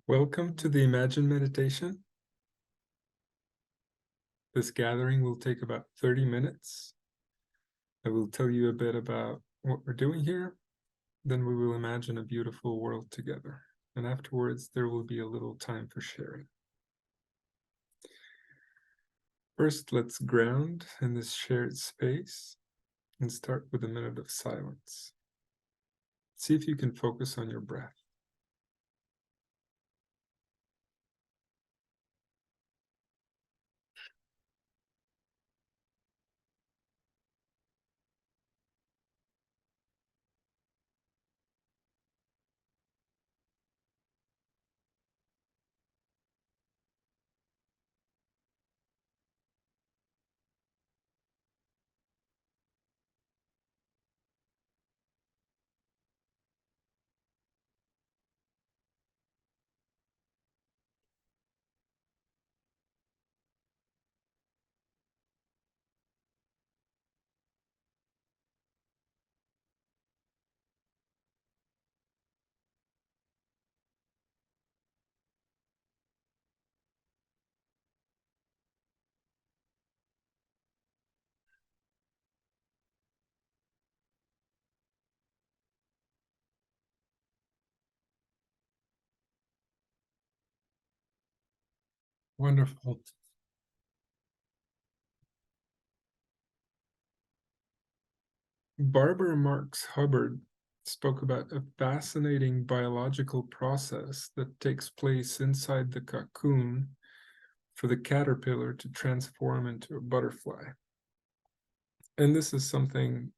Welcome to the Imagine meditation. This gathering will take about 30 minutes. I will tell you a bit about what we're doing here. Then we will imagine a beautiful world together. And afterwards, there will be a little time for sharing. First, let's ground in this shared space and start with a minute of silence. See if you can focus on your breath. Wonderful. Barbara Marx Hubbard spoke about a fascinating biological process that takes place inside the cocoon for the caterpillar to transform into a butterfly. And this is something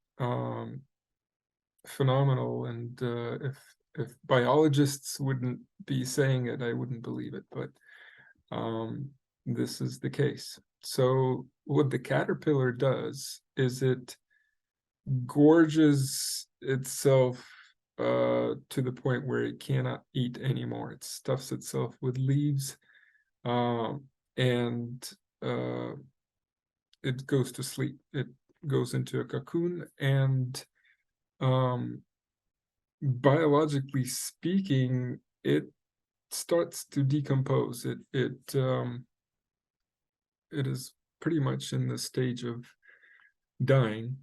phenomenal, and if biologists wouldn't be saying it, I wouldn't believe it, but this is the case. So what the caterpillar does is it gorges itself to the point where it cannot eat anymore. It stuffs itself with leaves, and it goes to sleep. It goes into a cocoon, and biologically speaking, it starts to decompose. It is pretty much in the stage of dying,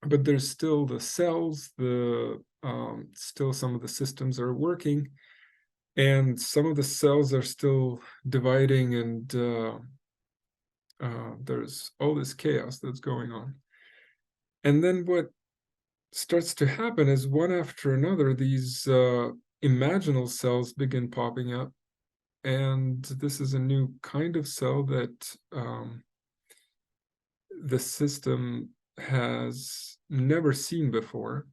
but there's still the cells, still some of the systems are working, and some of the cells are still dividing, and there's all this chaos that's going on. And then what starts to happen is, one after another, these imaginal cells begin popping up, and this is a new kind of cell that the system has never seen before.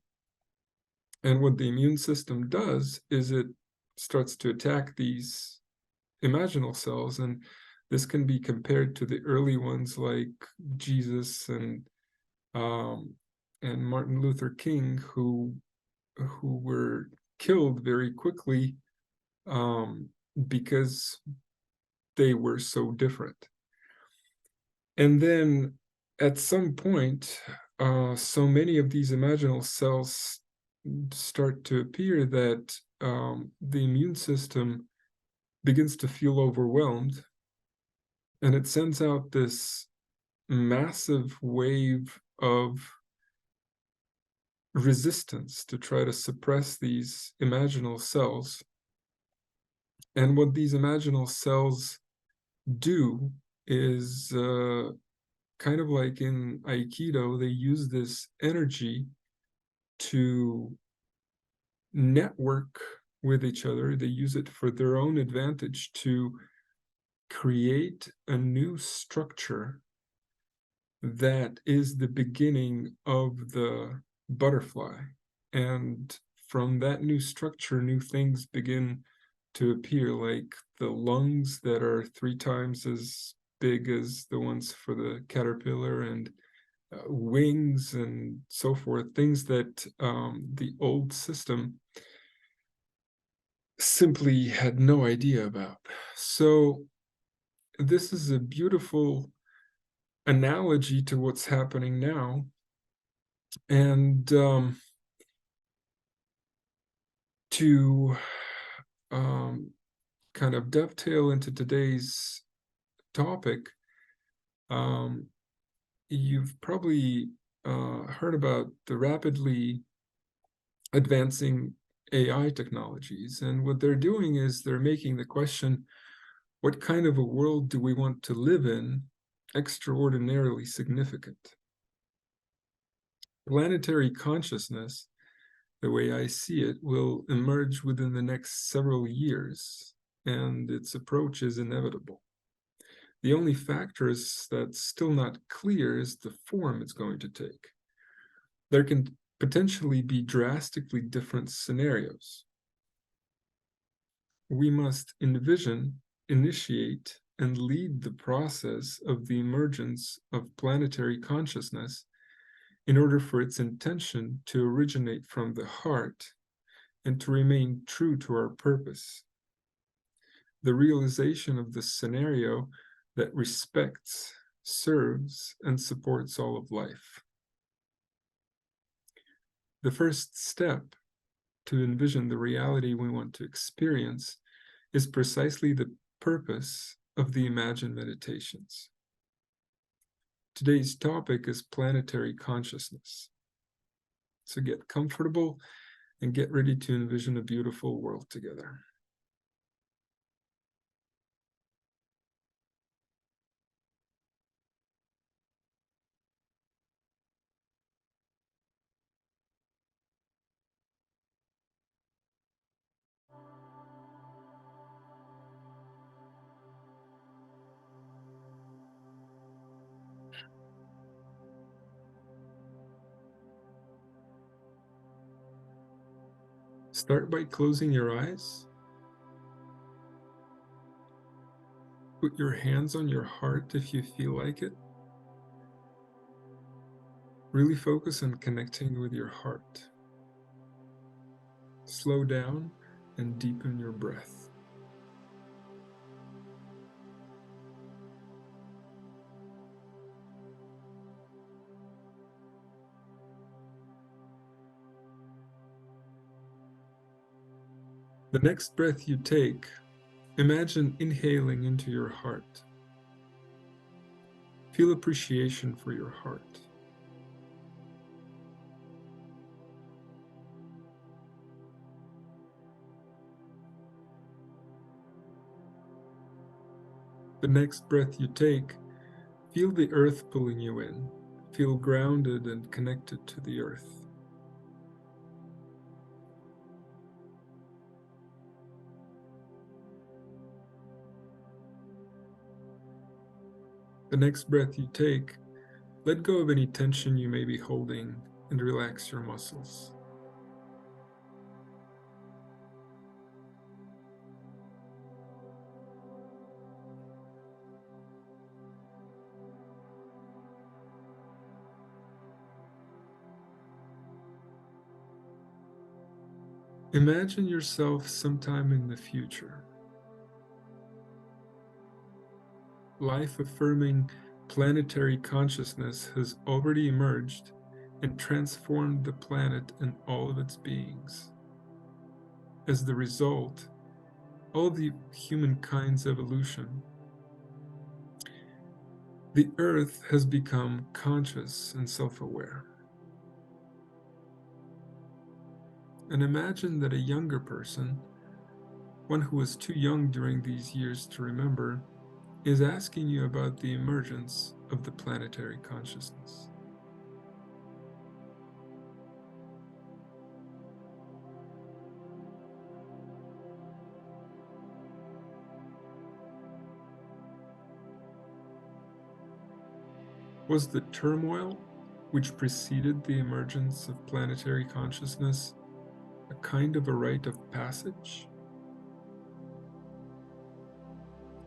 And what the immune system does is it starts to attack these imaginal cells, and this can be compared to the early ones like Jesus and Martin Luther King, who were killed very quickly because they were so different. And then at some point, so many of these imaginal cells start to appear that the immune system begins to feel overwhelmed, and it sends out this massive wave of resistance to try to suppress these imaginal cells. And what these imaginal cells do is kind of like in Aikido, they use this energy to network with each other. They use it for their own advantage to create a new structure that is the beginning of the butterfly. And from that new structure, new things begin to appear, like the lungs that are 3 times as big as the ones for the caterpillar, and wings and so forth, things that the old system simply had no idea about. So this is a beautiful analogy to what's happening now. And to kind of dovetail into today's topic, you've probably heard about the rapidly advancing AI technologies. And what they're doing is they're making the question, what kind of a world do we want to live in, extraordinarily significant? Planetary consciousness, the way I see it, will emerge within the next several years, and its approach is inevitable. The only factor that's still not clear is the form it's going to take. There can potentially be drastically different scenarios. We must envision, initiate, and lead the process of the emergence of planetary consciousness in order for its intention to originate from the heart and to remain true to our purpose. The realization of this scenario that respects, serves, and supports all of life. The first step to envision the reality we want to experience is precisely the purpose of the Imagine meditations. Today's topic is planetary consciousness. So get comfortable and get ready to envision a beautiful world together. Start by closing your eyes. Put your hands on your heart if you feel like it. Really focus on connecting with your heart. Slow down and deepen your breath. The next breath you take, imagine inhaling into your heart. Feel appreciation for your heart. The next breath you take, feel the earth pulling you in. Feel grounded and connected to the earth. The next breath you take, let go of any tension you may be holding and relax your muscles. Imagine yourself sometime in the future. Life-affirming planetary consciousness has already emerged and transformed the planet and all of its beings. As the result, all of the humankind's evolution, the Earth has become conscious and self-aware. And imagine that a younger person, one who was too young during these years to remember, is asking you about the emergence of the planetary consciousness. Was the turmoil which preceded the emergence of planetary consciousness a kind of a rite of passage?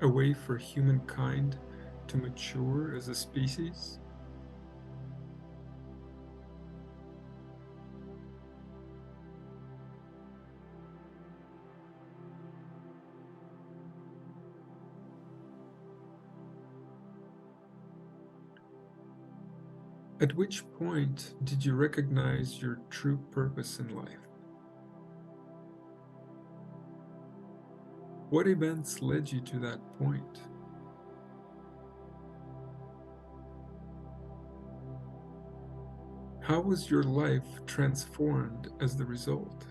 A way for humankind to mature as a species? At which point did you recognize your true purpose in life? What events led you to that point? How was your life transformed as the result?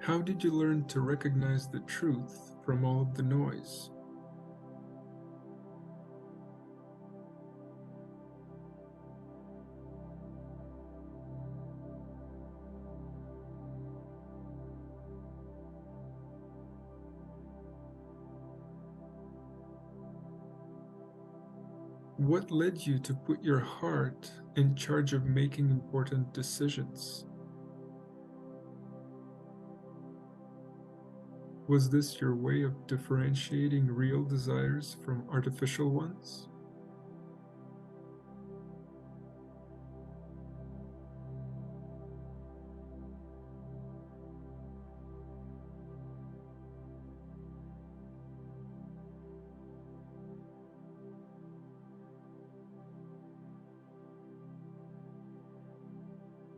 How did you learn to recognize the truth from all of the noise? What led you to put your heart in charge of making important decisions? Was this your way of differentiating real desires from artificial ones?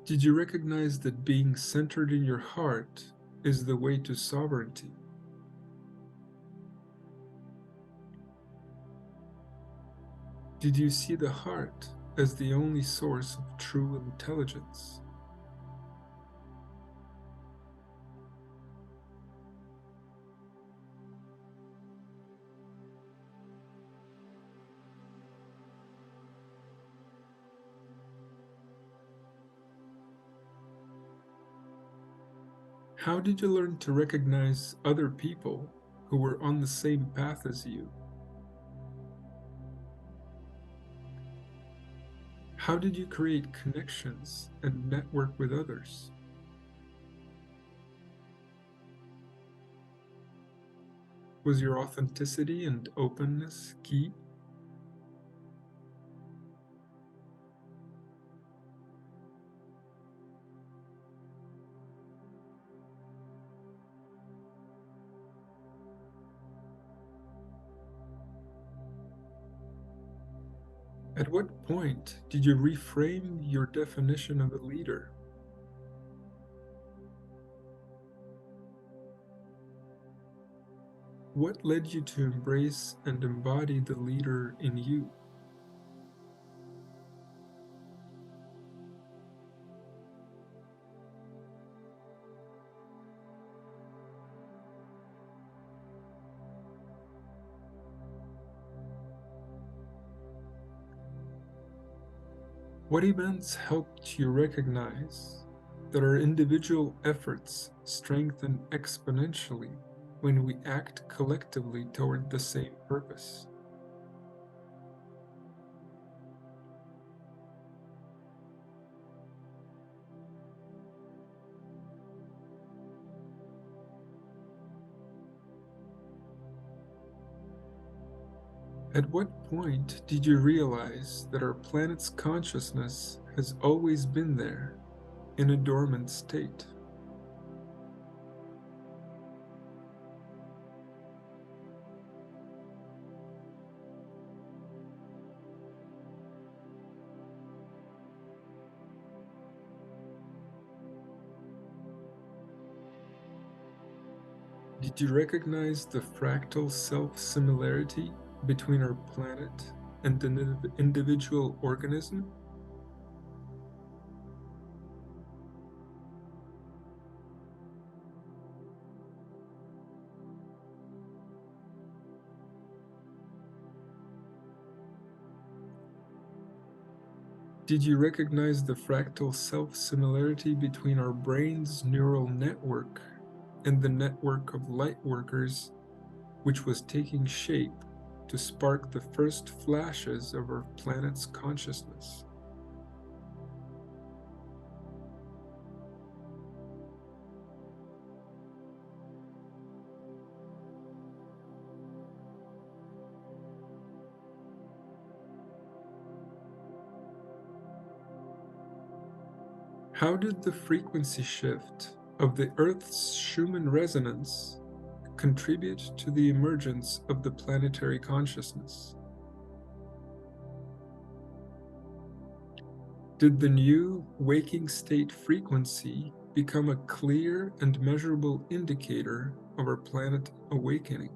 Did you recognize that being centered in your heart is the way to sovereignty? Did you see the heart as the only source of true intelligence? How did you learn to recognize other people who were on the same path as you? How did you create connections and network with others? Was your authenticity and openness key? At what point did you reframe your definition of a leader? What led you to embrace and embody the leader in you? What events helped you recognize that our individual efforts strengthen exponentially when we act collectively toward the same purpose? At what point did you realize that our planet's consciousness has always been there in a dormant state? Did you recognize the fractal self-similarity between our planet and an individual organism? Did you recognize the fractal self-similarity between our brain's neural network and the network of light workers which was taking shape to spark the first flashes of our planet's consciousness? How did the frequency shift of the Earth's Schumann resonance contribute to the emergence of the planetary consciousness? Did the new waking state frequency become a clear and measurable indicator of our planet awakening?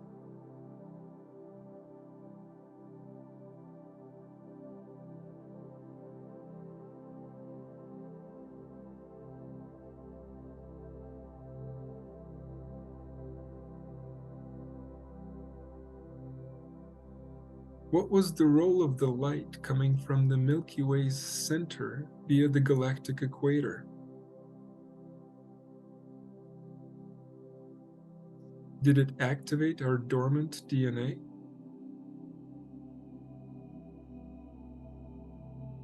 What was the role of the light coming from the Milky Way's center via the galactic equator? Did it activate our dormant DNA?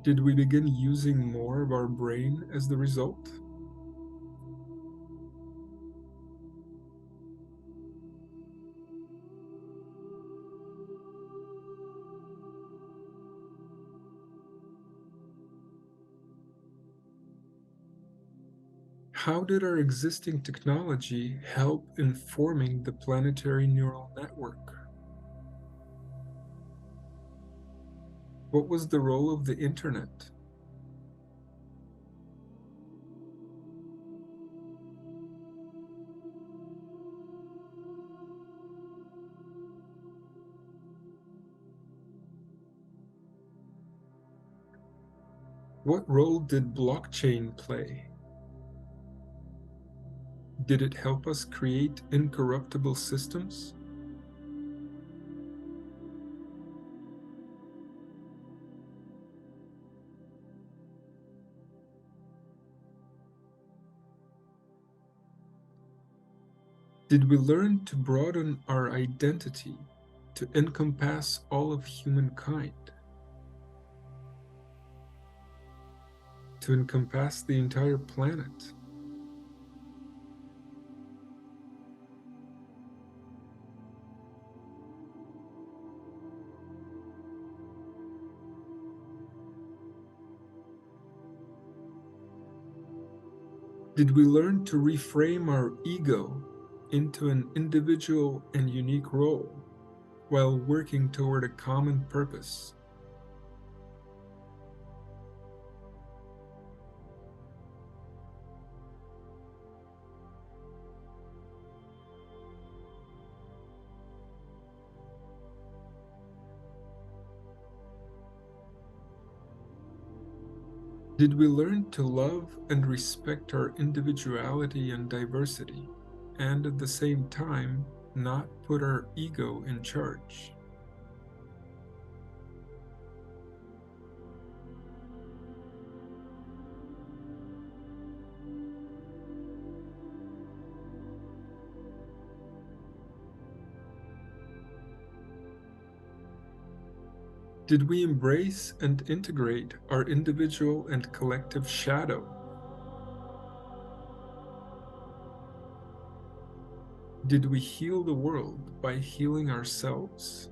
Did we begin using more of our brain as the result? How did our existing technology help in forming the planetary neural network? What was the role of the internet? What role did blockchain play? Did it help us create incorruptible systems? Did we learn to broaden our identity to encompass all of humankind, to encompass the entire planet? Did we learn to reframe our ego into an individual and unique role while working toward a common purpose? Did we learn to love and respect our individuality and diversity, and at the same time, not put our ego in charge? Did we embrace and integrate our individual and collective shadow? Did we heal the world by healing ourselves?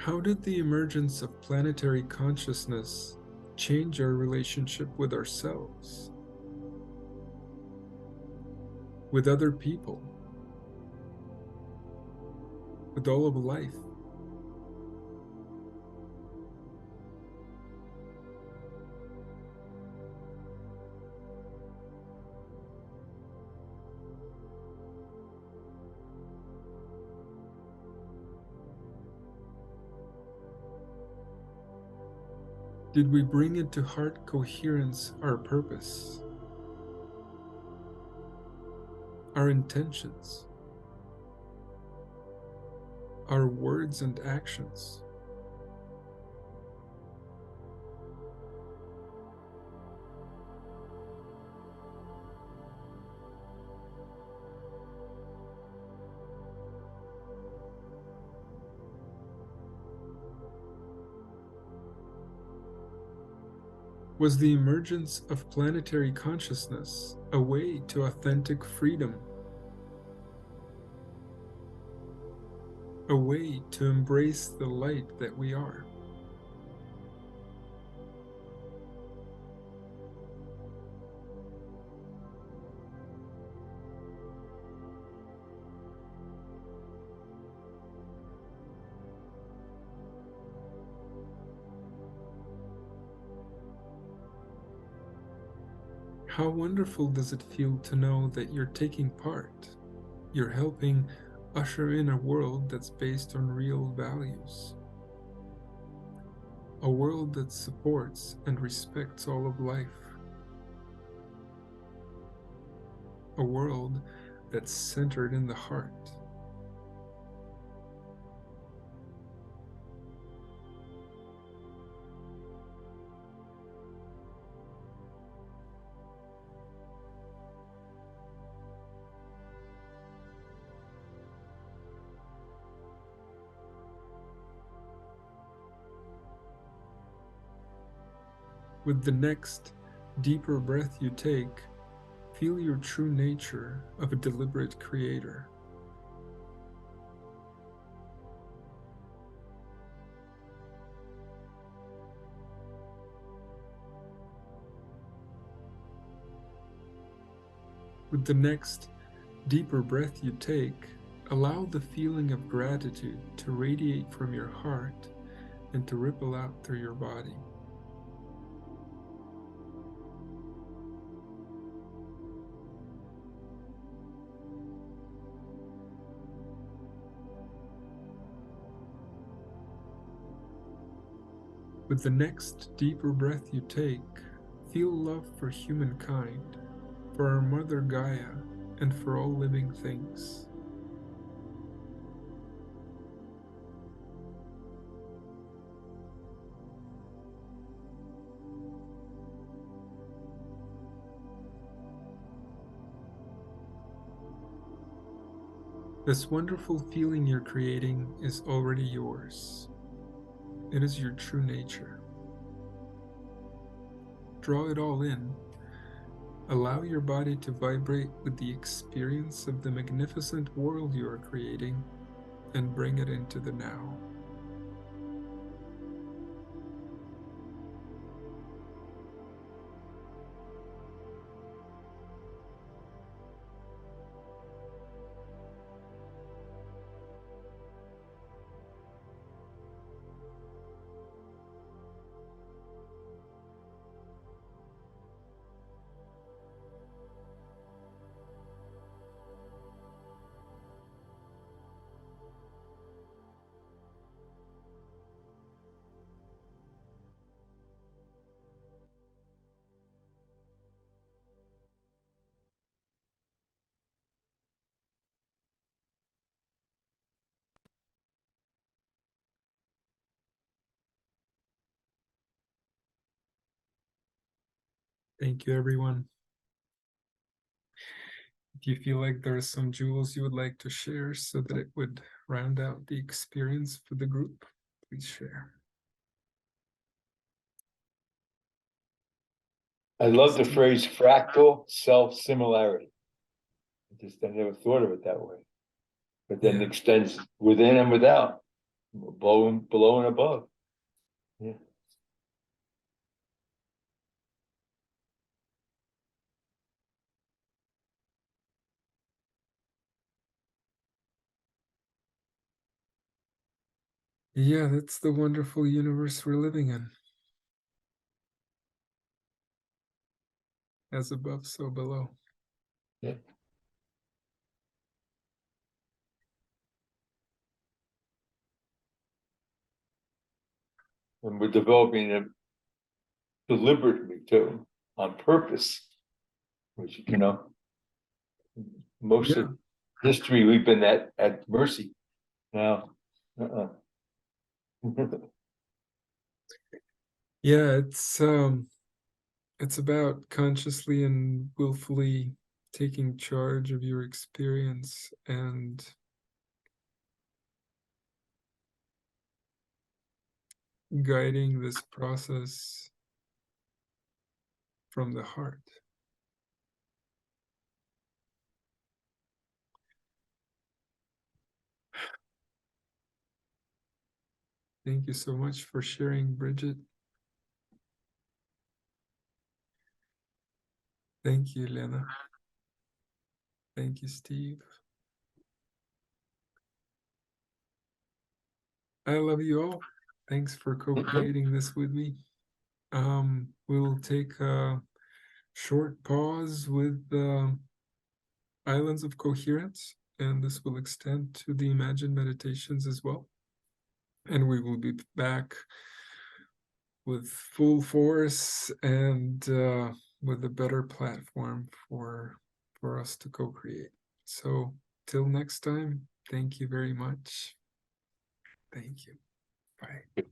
How did the emergence of planetary consciousness change our relationship with ourselves, with other people, with all of life? Did we bring into heart coherence our purpose, our intentions, our words and actions? Was the emergence of planetary consciousness a way to authentic freedom? A way to embrace the light that we are? How wonderful does it feel to know that you're taking part? You're helping usher in a world that's based on real values. A world that supports and respects all of life. A world that's centered in the heart. With the next deeper breath you take, feel your true nature of a deliberate creator. With the next deeper breath you take, allow the feeling of gratitude to radiate from your heart and to ripple out through your body. With the next deeper breath you take, feel love for humankind, for our Mother Gaia, and for all living things. This wonderful feeling you're creating is already yours. It is your true nature. Draw it all in. Allow your body to vibrate with the experience of the magnificent world you are creating and bring it into the now. Thank you, everyone. If you feel like there are some jewels you would like to share so that it would round out the experience for the group, please share. I love the phrase fractal self-similarity. I never thought of it that way. But then it extends within and without, below and above. Yeah. Yeah, that's the wonderful universe we're living in. As above, so below. Yeah. And we're developing it deliberately too, on purpose. Which, most of history we've been at mercy. Now, Yeah, it's about consciously and willfully taking charge of your experience and guiding this process from the heart. Thank you so much for sharing, Bridget. Thank you, Lena. Thank you, Steve. I love you all. Thanks for co-creating this with me. We'll take a short pause with Islands of Coherence, and this will extend to the Imagine meditations as well. And we will be back with full force and with a better platform for us to co-create. So till next time, thank you very much. Thank you. Bye.